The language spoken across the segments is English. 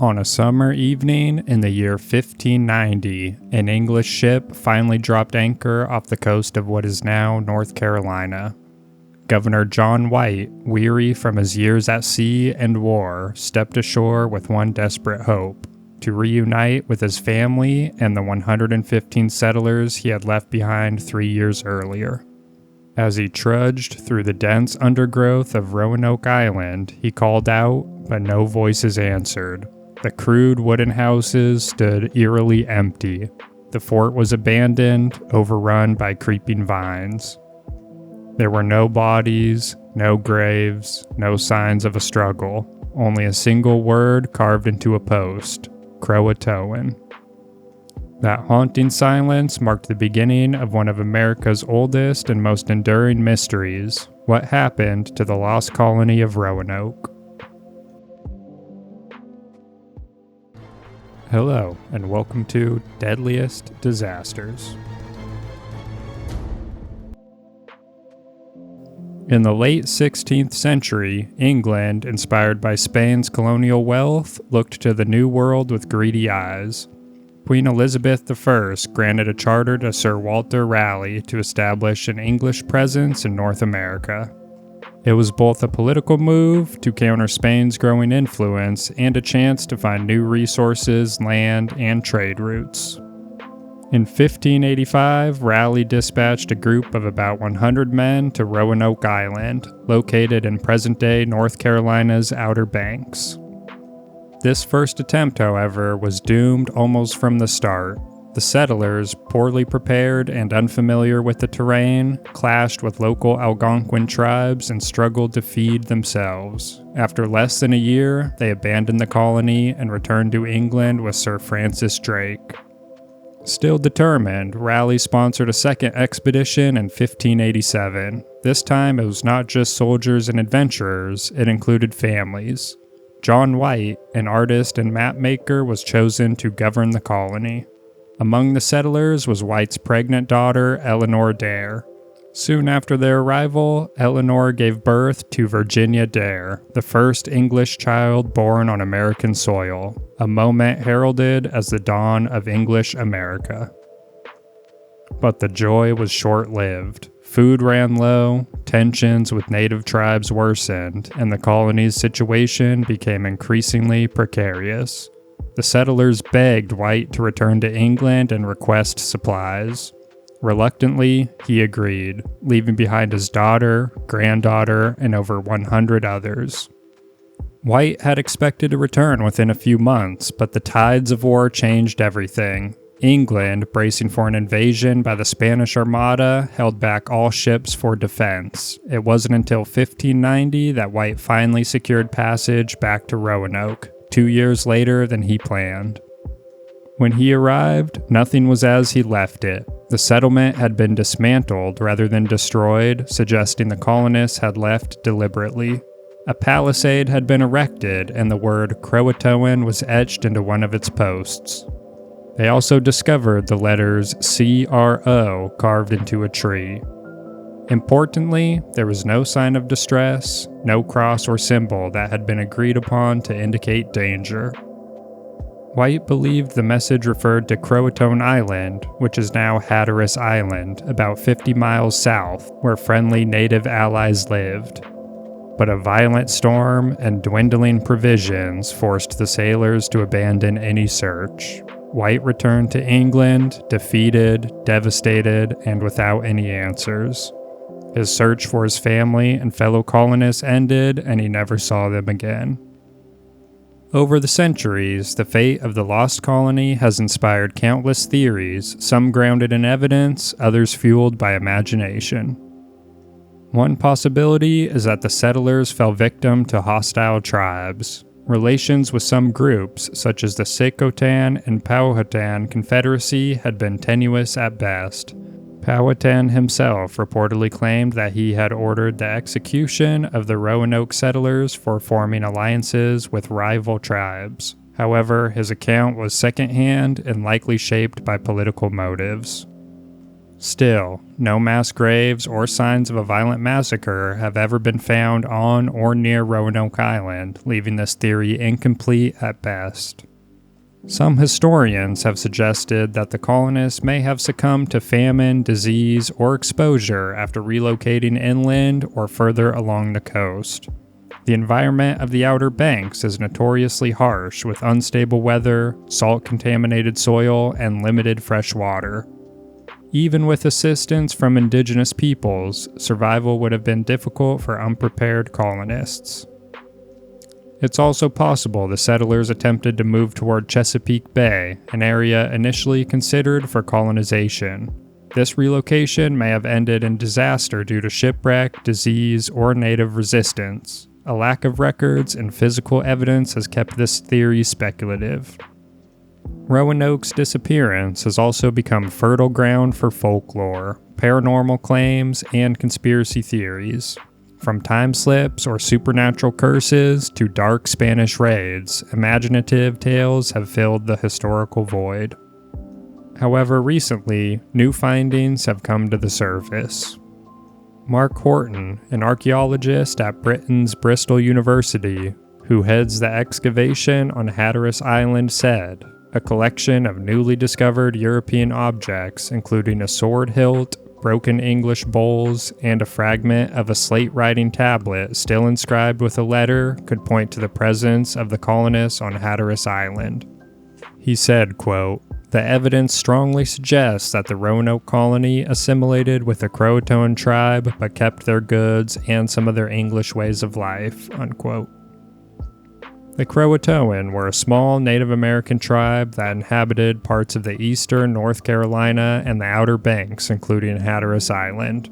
On a summer evening in the year 1590, an English ship finally dropped anchor off the coast of what is now North Carolina. Governor John White, weary from his years at sea and war, stepped ashore with one desperate hope: to reunite with his family and the 115 settlers he had left behind 3 years earlier. As he trudged through the dense undergrowth of Roanoke Island, he called out, but no voices answered. The crude wooden houses stood eerily empty. The fort was abandoned, overrun by creeping vines. There were no bodies, no graves, no signs of a struggle, only a single word carved into a post: CROATOAN. That haunting silence marked the beginning of one of America's oldest and most enduring mysteries: what happened to the lost colony of Roanoke. Hello, and welcome to Deadliest Disasters. In the late 16th century, England, inspired by Spain's colonial wealth, looked to the New World with greedy eyes. Queen Elizabeth I granted a charter to Sir Walter Raleigh to establish an English presence in North America. It was both a political move to counter Spain's growing influence and a chance to find new resources, land, and trade routes. In 1585, Raleigh dispatched a group of about 100 men to Roanoke Island, located in present-day North Carolina's Outer Banks. This first attempt, however, was doomed almost from the start. The settlers, poorly prepared and unfamiliar with the terrain, clashed with local Algonquin tribes and struggled to feed themselves. After less than a year, they abandoned the colony and returned to England with Sir Francis Drake. Still determined, Raleigh sponsored a second expedition in 1587. This time, it was not just soldiers and adventurers, it included families. John White, an artist and mapmaker, was chosen to govern the colony. Among the settlers was White's pregnant daughter, Eleanor Dare. Soon after their arrival, Eleanor gave birth to Virginia Dare, the first English child born on American soil, a moment heralded as the dawn of English America. But the joy was short-lived. Food ran low, tensions with native tribes worsened, and the colony's situation became increasingly precarious. The settlers begged White to return to England and request supplies. Reluctantly, he agreed, leaving behind his daughter, granddaughter, and over 100 others. White had expected to return within a few months, but the tides of war changed everything. England, bracing for an invasion by the Spanish Armada, held back all ships for defense. It wasn't until 1590 that White finally secured passage back to Roanoke, 2 years later than he planned. When he arrived, nothing was as he left it. The settlement had been dismantled rather than destroyed, suggesting the colonists had left deliberately. A palisade had been erected, and the word CROATOAN was etched into one of its posts. They also discovered the letters CRO carved into a tree. Importantly, there was no sign of distress, no cross or symbol that had been agreed upon to indicate danger. White believed the message referred to Roanoke Island, which is now Hatteras Island, about 50 miles south, where friendly native allies lived. But a violent storm and dwindling provisions forced the sailors to abandon any search. White returned to England, defeated, devastated, and without any answers. His search for his family and fellow colonists ended, and he never saw them again. Over the centuries, the fate of the lost colony has inspired countless theories, some grounded in evidence, others fueled by imagination. One possibility is that the settlers fell victim to hostile tribes. Relations with some groups, such as the CROATOAN and Powhatan Confederacy, had been tenuous at best. Powhatan himself reportedly claimed that he had ordered the execution of the Roanoke settlers for forming alliances with rival tribes. However, his account was secondhand and likely shaped by political motives. Still, no mass graves or signs of a violent massacre have ever been found on or near Roanoke Island, leaving this theory incomplete at best. Some historians have suggested that the colonists may have succumbed to famine, disease, or exposure after relocating inland or further along the coast. The environment of the Outer Banks is notoriously harsh, with unstable weather, salt-contaminated soil, and limited fresh water. Even with assistance from indigenous peoples, survival would have been difficult for unprepared colonists. It's also possible the settlers attempted to move toward Chesapeake Bay, an area initially considered for colonization. This relocation may have ended in disaster due to shipwreck, disease, or native resistance. A lack of records and physical evidence has kept this theory speculative. Roanoke's disappearance has also become fertile ground for folklore, paranormal claims, and conspiracy theories. From time slips or supernatural curses to dark Spanish raids, imaginative tales have filled the historical void. However, recently, new findings have come to the surface. Mark Horton, an archaeologist at Britain's Bristol University, who heads the excavation on Hatteras Island, said, "A collection of newly discovered European objects, including a sword hilt, broken English bowls, and a fragment of a slate-writing tablet still inscribed with a letter, could point to the presence of the colonists on Hatteras Island." He said, quote, "The evidence strongly suggests that the Roanoke colony assimilated with the Croatoan tribe but kept their goods and some of their English ways of life," unquote. The CROATOAN were a small Native American tribe that inhabited parts of the eastern North Carolina and the Outer Banks, including Hatteras Island.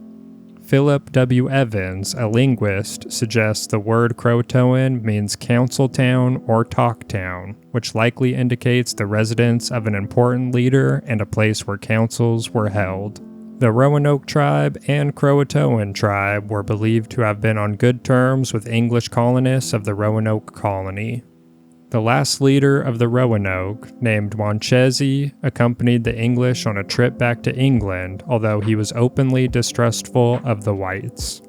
Philip W. Evans, a linguist, suggests the word Croatoan means council town or talk town, which likely indicates the residence of an important leader and a place where councils were held. The Roanoke tribe and Croatoan tribe were believed to have been on good terms with English colonists of the Roanoke colony. The last leader of the Roanoke, named Wanchese, accompanied the English on a trip back to England, although he was openly distrustful of the whites.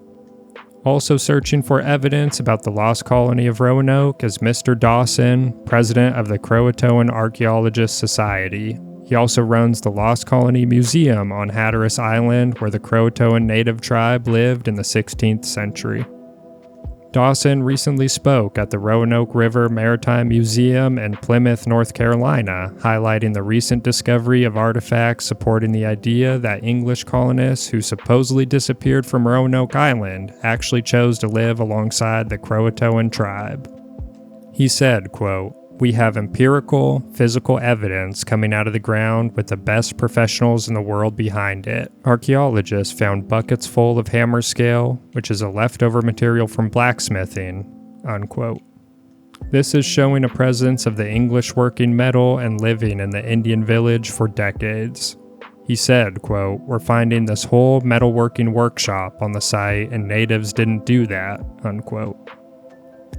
Also searching for evidence about the lost colony of Roanoke is Mr. Dawson, president of the Croatoan Archeologists Society. He also runs the Lost Colony Museum on Hatteras Island, where the Croatoan native tribe lived in the 16th century. Dawson recently spoke at the Roanoke River Maritime Museum in Plymouth, North Carolina, highlighting the recent discovery of artifacts supporting the idea that English colonists who supposedly disappeared from Roanoke Island actually chose to live alongside the Croatoan tribe. He said, quote, "We have empirical, physical evidence coming out of the ground with the best professionals in the world behind it. Archaeologists found buckets full of hammer scale, which is a leftover material from blacksmithing," unquote. This is showing a presence of the English working metal and living in the Indian village for decades. He said, quote, "We're finding this whole metalworking workshop on the site and natives didn't do that," unquote.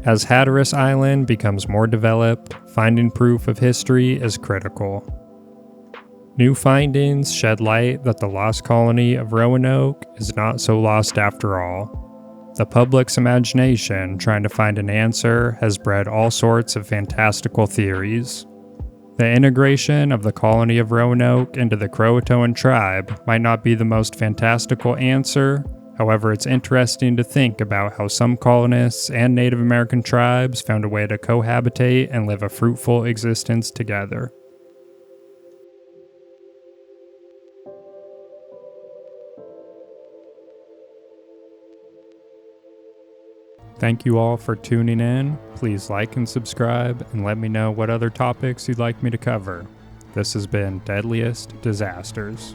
As Hatteras Island becomes more developed, finding proof of history is critical. New findings shed light that the lost colony of Roanoke is not so lost after all. The public's imagination trying to find an answer has bred all sorts of fantastical theories. The integration of the colony of Roanoke into the Croatoan tribe might not be the most fantastical answer. However, it's interesting to think about how some colonists and Native American tribes found a way to cohabitate and live a fruitful existence together. Thank you all for tuning in. Please like and subscribe, and let me know what other topics you'd like me to cover. This has been Deadliest Disasters.